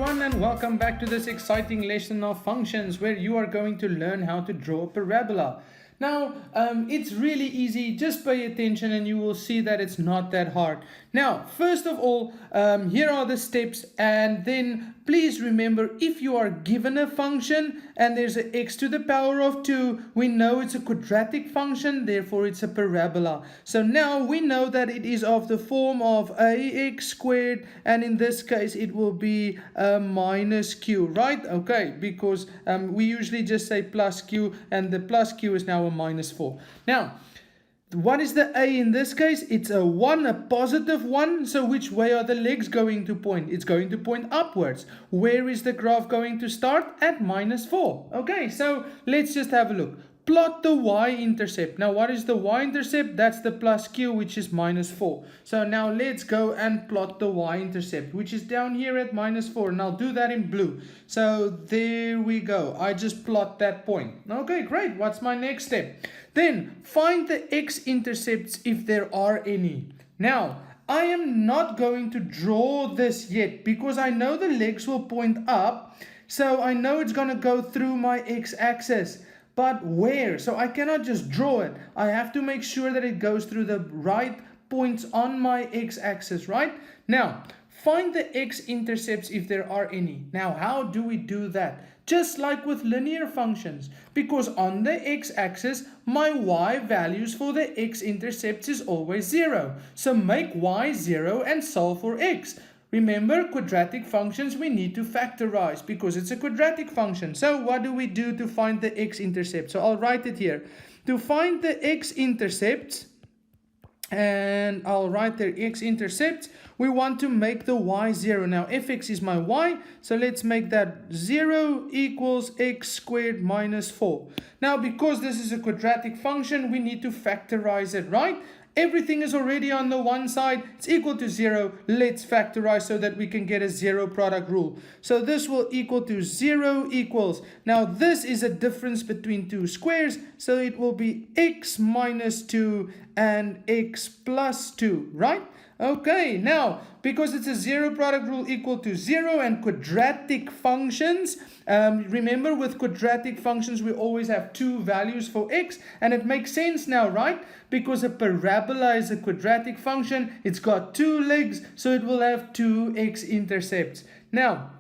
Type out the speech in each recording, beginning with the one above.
everyone, and welcome back to this exciting lesson of functions where you are going to learn how to draw a parabola. Now, it's really easy. Just pay attention and you will see that it's not that hard. Now, first of all, here are the steps, and then please remember, if you are given a function and there's an x to the power of 2, we know it's a quadratic function, therefore it's a parabola. So now we know that it is of the form of ax squared, and in this case it will be minus q, right? Okay, because we usually just say plus q, and the plus q is now a minus 4. Now, what is the a in this case? It's a 1, a positive 1. So which way are the legs going to point? It's going to point upwards. Where is the graph going to start? At minus 4. Okay, so let's just have a look. Plot the y-intercept. Now, what is the y-intercept? That's the plus q, which is minus 4. So now let's go and plot the y-intercept, which is down here at minus 4. And I'll do that in blue. So there we go. I just plot that point. Okay, great. What's my next step? Then find the x-intercepts if there are any. Now, I am not going to draw this yet because I know the legs will point up. So I know it's going to go through my x-axis. But where? So I cannot just draw it. I have to make sure that it goes through the right points on my x-axis, right? Now, find the x-intercepts if there are any. Now, how do we do that? Just like with linear functions, because on the x-axis, my y values for the x-intercepts is always 0. So make y 0 and solve for x. Remember, quadratic functions we need to factorize because it's a quadratic function. So what do we do to find the x-intercept? So I'll write it here. To find the x-intercepts, and I'll write their x-intercepts, we want to make the y 0. Now fx is my y, so let's make that 0 equals x squared minus 4. Now because this is a quadratic function, we need to factorize it, right? Everything is already on the one side. It's equal to 0. Let's factorize so that we can get a zero product rule. So this will equal to 0 equals. Now this is a difference between two squares. So it will be x minus 2 and x plus 2, right? Okay, now because it's a zero product rule equal to 0 and quadratic functions, remember with quadratic functions we always have two values for x, and it makes sense now, right? Because a parabola is a quadratic function, it's got two legs, so it will have two x-intercepts. Now,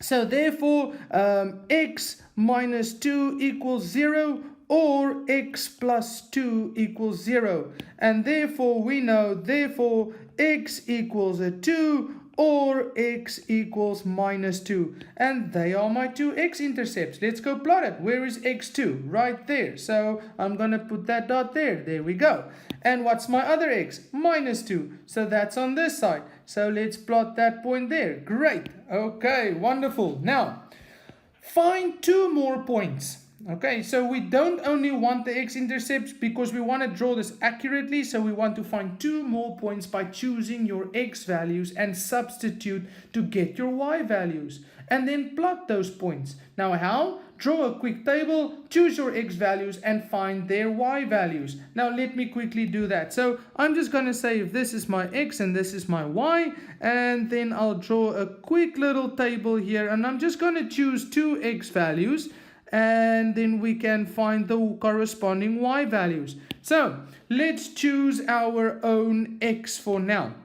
so therefore x minus 2 equals 0, or x plus 2 equals 0. And therefore we know, therefore x equals a 2 or x equals minus 2. And they are my two x-intercepts. Let's go plot it. Where is x2? Right there. So I'm going to put that dot there. There we go. And what's my other x? Minus 2. So that's on this side. So let's plot that point there. Great. Okay, wonderful. Now, find two more points. Okay, so we don't only want the x-intercepts because we want to draw this accurately, so we want to find two more points by choosing your x values and substitute to get your y values. And then plot those points. Now how? Draw a quick table, choose your x values and find their y values. Now let me quickly do that. So I'm just going to say if this is my x and this is my y, and then I'll draw a quick little table here, and I'm just going to choose two x values, and then we can find the corresponding y values. So let's choose our own x for now.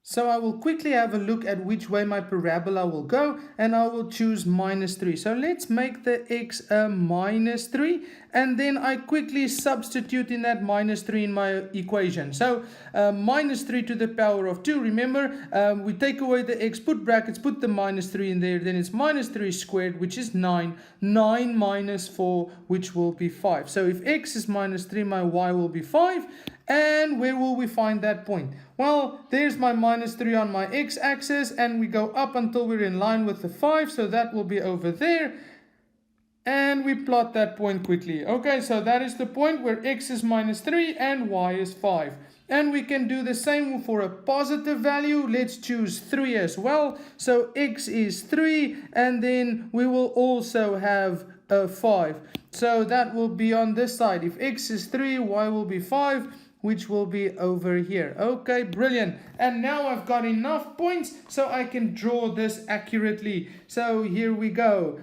So I will quickly have a look at which way my parabola will go, and I will choose minus 3. So let's make the x a minus 3, and then I quickly substitute in that minus 3 in my equation. So minus 3 to the power of 2. Remember, we take away the x, put brackets, put the minus 3 in there, then it's minus 3 squared, which is 9. 9 minus 4, which will be 5. So if x is minus 3, my y will be 5. And where will we find that point? Well, there's my minus 3 on my x-axis, and we go up until we're in line with the 5, so that will be over there. And we plot that point quickly. Okay, so that is the point where x is minus 3 and y is 5. And we can do the same for a positive value. Let's choose 3 as well. So x is 3, and then we will also have 5. So that will be on this side. If x is 3, y will be 5. which will be over here. Okay, brilliant. And now I've got enough points so I can draw this accurately. So here we go.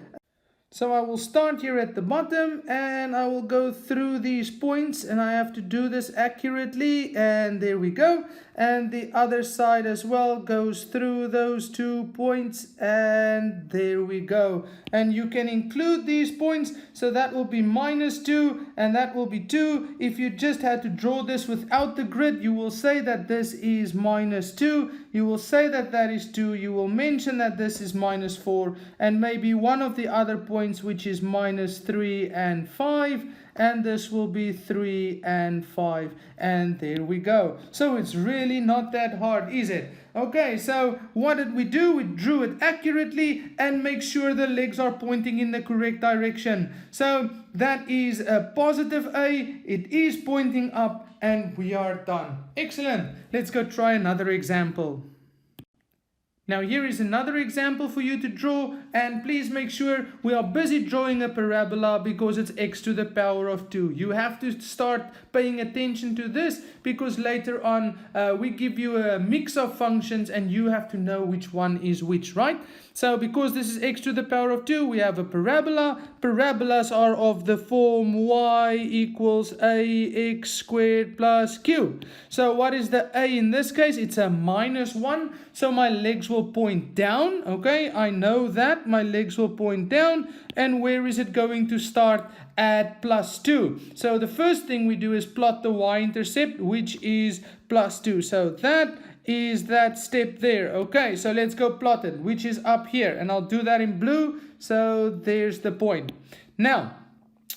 So I will start here at the bottom and I will go through these points, and I have to do this accurately, and there we go. And the other side as well goes through those 2 points, and there we go. And you can include these points, so that will be -2 and that will be 2. If you just had to draw this without the grid, you will say that this is -2, you will say that that is 2, you will mention that this is -4, and maybe one of the other points which is -3 and 5, and this will be 3 and 5, and there we go. So it's really not that hard, is it? Okay, so what did we do? We drew it accurately and make sure the legs are pointing in the correct direction. So that is a positive A, it is pointing up, and we are done. Excellent. Let's go try another example. Now here is another example for you to draw, and please make sure we are busy drawing a parabola because it's x to the power of 2. You have to start paying attention to this because later on we give you a mix of functions and you have to know which one is which, right? So because this is x to the power of 2, we have a parabola. Parabolas are of the form y equals ax squared plus q. So what is the a in this case? It's a -1. So my legs will point down. Okay, I know that my legs will point down. And where is it going to start? At +2. So the first thing we do is plot the y-intercept, which is +2. So that is that step there. Okay, so let's go plot it, which is up here, and I'll do that in blue. So there's the point. Now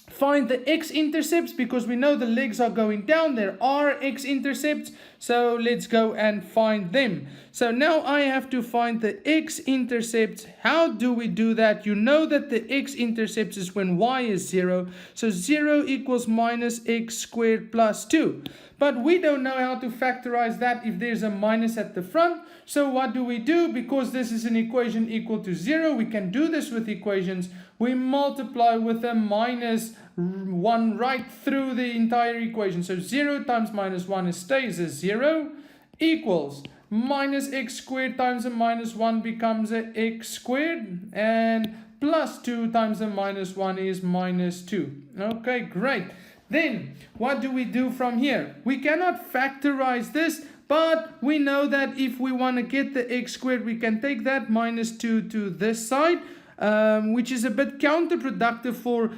find the x-intercepts because we know the legs are going down. There are x-intercepts, so let's go and find them. So now I have to find the x-intercepts. How do we do that? You know that the x-intercepts is when y is 0. So 0 equals -x squared plus 2. But we don't know how to factorize that if there's a minus at the front. So what do? Because this is an equation equal to 0, we can do this with equations. We multiply with a -1 right through the entire equation. So 0 times -1 stays as 0 equals -x squared times a -1 becomes a x squared, and plus 2 times a -1 is -2. Okay, great. Then what do we do from here? We cannot factorize this, but we know that if we want to get the x squared, we can take that -2 to this side, which is a bit counterproductive for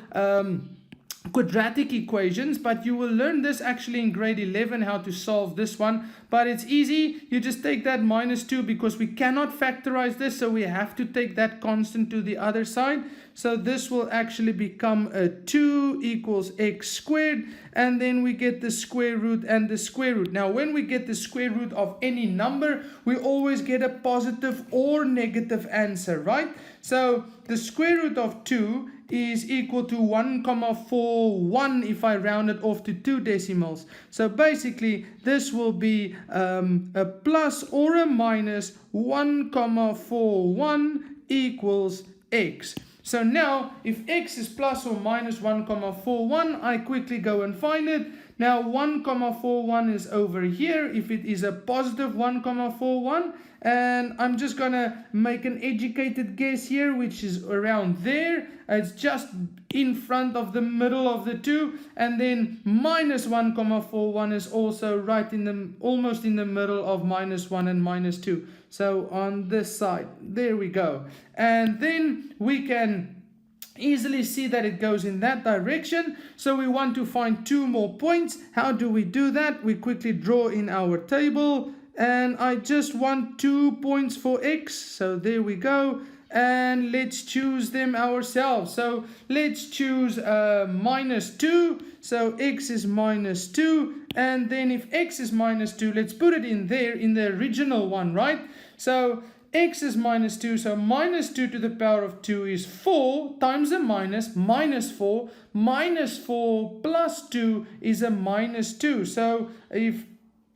quadratic equations, but you will learn this actually in grade 11 how to solve this one. But it's easy. You just take that -2 because we cannot factorize this, so we have to take that constant to the other side. So this will actually become a 2 equals x squared, and then we get the square root and the square root. Now when we get the square root of any number, we always get a positive or negative answer, right? So the square root of 2 is equal to 1,41 if I round it off to 2 decimals. So basically this will be a plus or a minus 1,41 equals x. So now if x is plus or minus 1,41, I quickly go and find it. Now 1,41 is over here if it is a positive 1,41, and I'm just gonna make an educated guess here, which is around there. It's just in front of the middle of the two, and then minus 1,41 is also right in the almost in the middle of -1 and -2. So on this side, there we go. And then we can easily see that it goes in that direction. So we want to find 2 more points. How do we do that? We quickly draw in our table, and I just want 2 points for x. So there we go. And let's choose them ourselves. So let's choose -2. So x is -2, and then if x is -2, let's put it in there in the original one, right? So x is -2, so -2 to the power of 2 is 4 times a minus, -4. -4 plus 2 is a -2. So if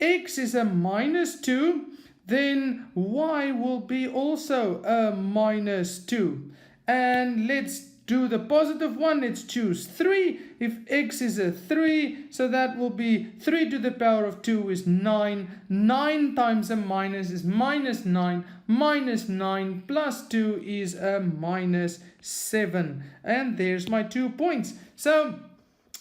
x is a -2, then y will be also a -2. And let's do the positive one. Let's choose 3. If x is a 3, so that will be 3 to the power of 2 is 9. 9 times a minus is minus 9. Minus 9 plus 2 is a minus 7. And there's my 2 points. So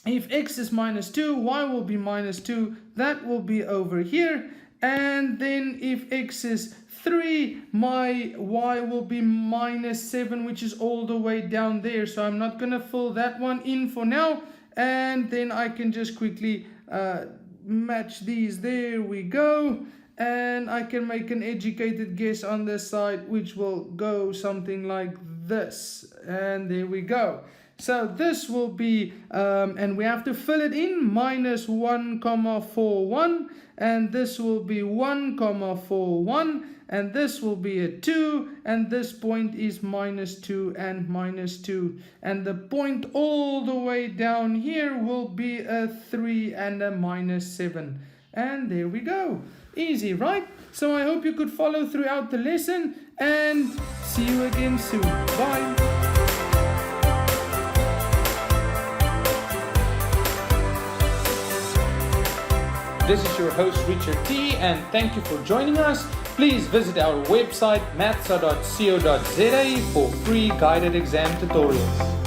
if x is minus 2, y will be minus 2. That will be over here. And then if x is 3, my y will be minus 7, which is all the way down there. So I'm not going to fill that one in for now. And then I can just quickly match these. There we go. And I can make an educated guess on this side, which will go something like this. And there we go. So this will be, and we have to fill it in, minus 1, 4, 1. And this will be 1, 4, 1. And this will be a 2. And this point is minus 2 and minus 2. And the point all the way down here will be a 3 and a minus 7. And there we go. Easy, right? So I hope you could follow throughout the lesson. And see you again soon. Bye. This is your host Richard T, and thank you for joining us. Please visit our website mathsa.co.za for free guided exam tutorials.